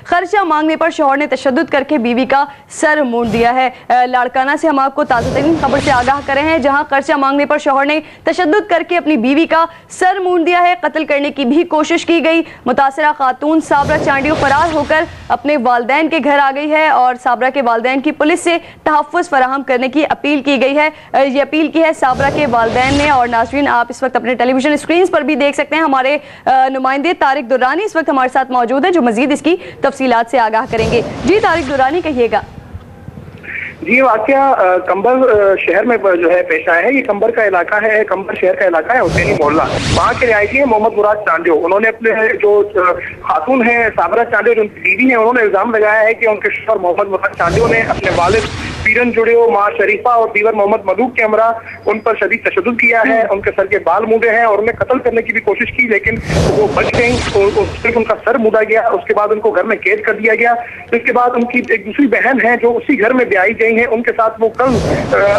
खर्चा मांगने पर शौहर ने तशद्दुद करके बीवी का सर मूंड दिया है। लाड़काना से हम आपको ताज़ा तरीन खबर से आगाह करें हैं, जहां खर्चा मांगने पर शौहर ने तशद्दुद करके अपनी बीवी का सर मूंड दिया है। कत्ल करने की भी कोशिश की गई। मुतासिरा खातून साबरा चांडियो फरार होकर अपने वालदैन के घर आ गई है और साबरा के वालदैन की पुलिस से तहफ़्फ़ुज़ फराहम करने की अपील की गई है। ये अपील की है साबरा के वालदैन ने। और नाज़रीन, आप इस वक्त अपने टेलीविजन स्क्रीन पर भी देख सकते हैं, हमारे नुमाइंदे तारिक दुर्रानी इस वक्त हमारे साथ मौजूद है, जो मजीद इसकी तफसीलात से आगाह करेंगे। जी तारिक दुर्रानी, कहिएगा। जी, वाक़या कंबर शहर में जो है पेश आया है। ये कंबर का इलाका है, कंबर शहर का इलाका है, हुसैनी मोहल्ला। वहाँ के रिहायशी है मोहम्मद मुराद चांडियो। उन्होंने अपने जो खातून है साबरा चांडियो, जो उनकी बीवी है, उन्होंने इल्जाम लगाया है कि उनके शौहर मोहम्मद मुराद चांडियो ने अपने वालिद पीरन जुड़ियो, माँ शरीफा और दीवर मोहम्मद मलूक के हमरा उन पर शदीद तशद्दुद किया है, उनके सर के बाल मूंडे हैं और उन्हें कत्ल करने की भी कोशिश की, लेकिन वो बच गई। सिर्फ उनका सर मूंडा गया, उसके बाद उनको घर में कैद कर दिया गया। इसके बाद उनकी एक दूसरी बहन है जो उसी घर में ब्याही गई है, उनके साथ वो कल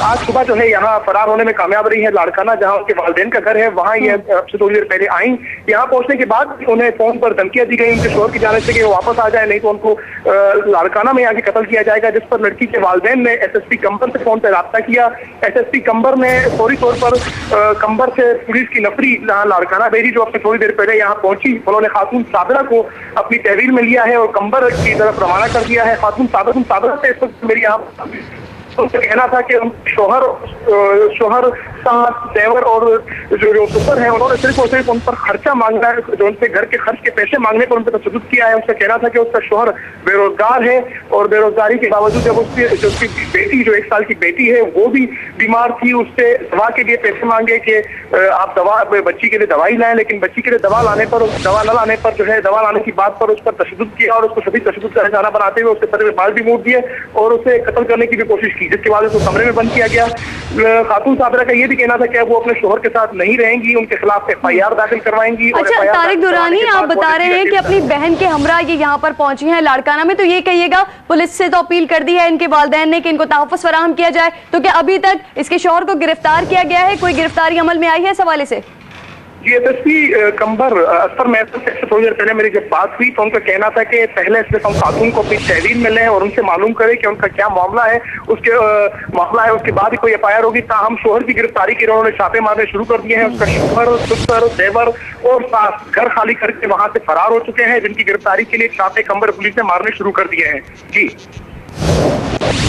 आज सुबह जो है यहाँ फरार होने में कामयाब रही है। लाड़काना जहाँ उनके वालिदैन का घर है, वहाँ ये अब से थोड़ी देर पहले आई। यहाँ पहुंचने के बाद उन्हें फोन पर धमकियां दी गई उनके शौहर की जानिब से कि वो वापस आ जाए, नहीं तो उनको लाड़काना में आके कत्ल किया जाएगा। जिस पर लड़की के वालिदैन ने SSP कंबर से फोन पर राब्ता किया। SSP कंबर ने फौरी तौर पर कंबर से पुलिस की नफरी लाड़काना भेजी, जो अपने थोड़ी देर पहले यहाँ पहुंची। उन्होंने खातून साबरा को अपनी तहवील में लिया है और कंबर की तरफ रवाना कर दिया है। खातून साबरा से इस वक्त मेरी यहाँ उनसे कहना था कि शौहर सास देवर और जो सुपर है, उन्होंने सिर्फ और सिर्फ उन पर खर्चा मांगना है, जो उनसे घर के खर्च के पैसे मांगने पर उन पर तशद्दुद किया है। उनसे कहना था कि उसका शौहर बेरोजगार है और बेरोजगारी के बावजूद जब उसकी बेटी, जो 1 साल की बेटी है, वो भी बीमार थी, उससे दवा के लिए पैसे मांगे कि आप बच्ची के लिए दवाई लाएं, लेकिन बच्ची के लिए दवा न लाने पर जो है दवा लाने की बात पर उस पर तशद्दुद किया और उसको शदीद तशद्दुद का निशाना बनाते हुए उसके सर में बाल भी मूंड दिए और उसे कत्ल करने की भी कोशिश की, जिसके बाद उसको कमरे में बंद किया गया। खातून साबरा का ये भी कहना था कि वो अपने शौहर के साथ नहीं रहेंगी, उनके खिलाफ FIR दाखिल करवाएंगी। अच्छा तारिक दुर्रानी, आप बता रहे हैं कि अपनी बहन के हमरा ये यहाँ पर पहुंची हैं लाड़काना में, तो ये कहिएगा पुलिस से तो अपील कर दी है इनके वालिदैन ने कि इनको तहफ़्फ़ुज़ फराहम किया जाए, तो क्या अभी तक इसके शौहर को गिरफ्तार किया गया है? कोई गिरफ्तारी अमल में आई है इस हवाले से? जी, SSP कंबर असर महसूस से थोड़ी देर पहले मेरी जब बात हुई तो उनका कहना था कि पहले सिर्फ हम खातून को अपनी तहवील में लें और उनसे मालूम करें कि उनका क्या मामला है, उसके बाद ही कोई FIR होगी। ताहम शौहर की गिरफ्तारी के लिए उन्होंने छापे मारने शुरू कर दिए हैं। उसका शौहर, सुसर, देवर और सास घर खाली करके वहां से फरार हो चुके हैं, जिनकी गिरफ्तारी के लिए छापे कंबर पुलिस ने मारने शुरू कर दिए हैं। जी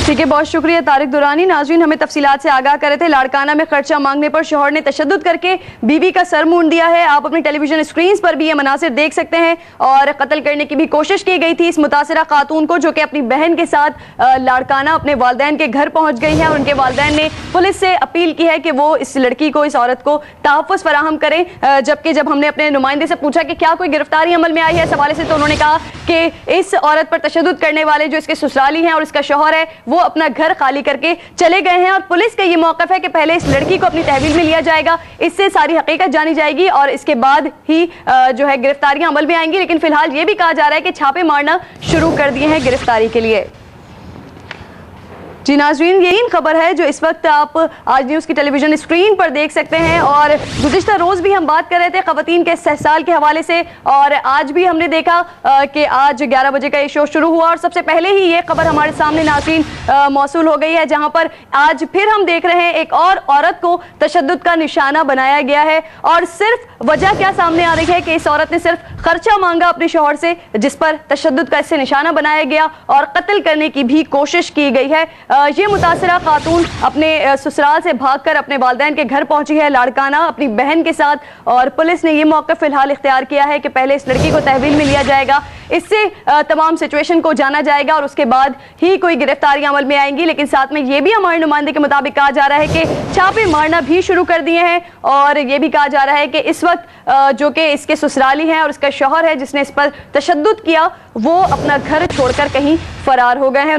ठीक है, बहुत शुक्रिया तारिक दुर्रानी। नाज़रीन, हमें तफसीलात से आगाह कर रहे थे। लाड़काना में खर्चा मांगने पर शौहर ने तशद्दुद करके बीवी का सर मूंड दिया है। आप अपनी टेलीविजन स्क्रीन पर भी ये मनासिर देख सकते हैं। और कत्ल करने की भी कोशिश की गई थी इस मुतासिरा खातून को, जो कि अपनी बहन के साथ लाड़काना अपने वालिदैन के घर पहुंच गई है। और उनके वालिदैन ने पुलिस से अपील की है कि वो इस लड़की को, इस औरत को तहफ़्फ़ुज़ फराहम करें। जबकि जब हमने अपने नुमाइंदे से पूछा कि क्या कोई गिरफ्तारी अमल में आई है इस हवाले से, तो उन्होंने कहा कि इस औरत पर तशद्दुद करने वाले जो इसके ससुराली हैं और इसका शौहर है, वो अपना घर खाली करके चले गए हैं। और पुलिस का ये मौक़िफ़ है कि पहले इस लड़की को अपनी तहवील में लिया जाएगा, इससे सारी हकीकत जानी जाएगी और इसके बाद ही जो है गिरफ्तारियां अमल में आएंगी। लेकिन फिलहाल ये भी कहा जा रहा है कि छापे मारना शुरू कर दिए हैं गिरफ्तारी के लिए। जी नाज़रीन, यही खबर है जो इस वक्त आप आज न्यूज़ की टेलीविजन स्क्रीन पर देख सकते हैं। और गुज़िश्ता रोज़ भी हम बात कर रहे थे ख़वातीन के इस्तेहसाल के हवाले से, और आज भी हमने देखा कि आज 11 बजे का ये शो शुरू हुआ और सबसे पहले ही ये खबर हमारे सामने नाज़रीन मौसूल हो गई है, जहाँ पर आज फिर हम देख रहे हैं एक और औरत को तशद्दुद का निशाना बनाया गया है। और सिर्फ वजह क्या सामने आ रही है कि इस औरत ने सिर्फ खर्चा मांगा अपने शौहर से, जिस पर तशद्दुद का इससे निशाना बनाया गया और कत्ल करने की भी कोशिश की गई है। ये मुतासिरा खातून अपने ससुराल से भागकर अपने वालिदैन के घर पहुंची है लाड़काना अपनी बहन के साथ। और पुलिस ने ये मौका फिलहाल इख्तियार किया है कि पहले इस लड़की को तहवील में लिया जाएगा, इससे तमाम सिचुएशन को जाना जाएगा और उसके बाद ही कोई गिरफ्तारी अमल में आएंगी। लेकिन साथ में ये भी हमारे नुमाइंदे के मुताबिक कहा जा रहा है कि छापे मारना भी शुरू कर दिए हैं। और ये भी कहा जा रहा है कि इस वक्त जो कि इसके ससुराली हैं और इसका शौहर है जिसने इस पर तशद्दुद किया, वो अपना घर छोड़कर कहीं फरार हो गए हैं।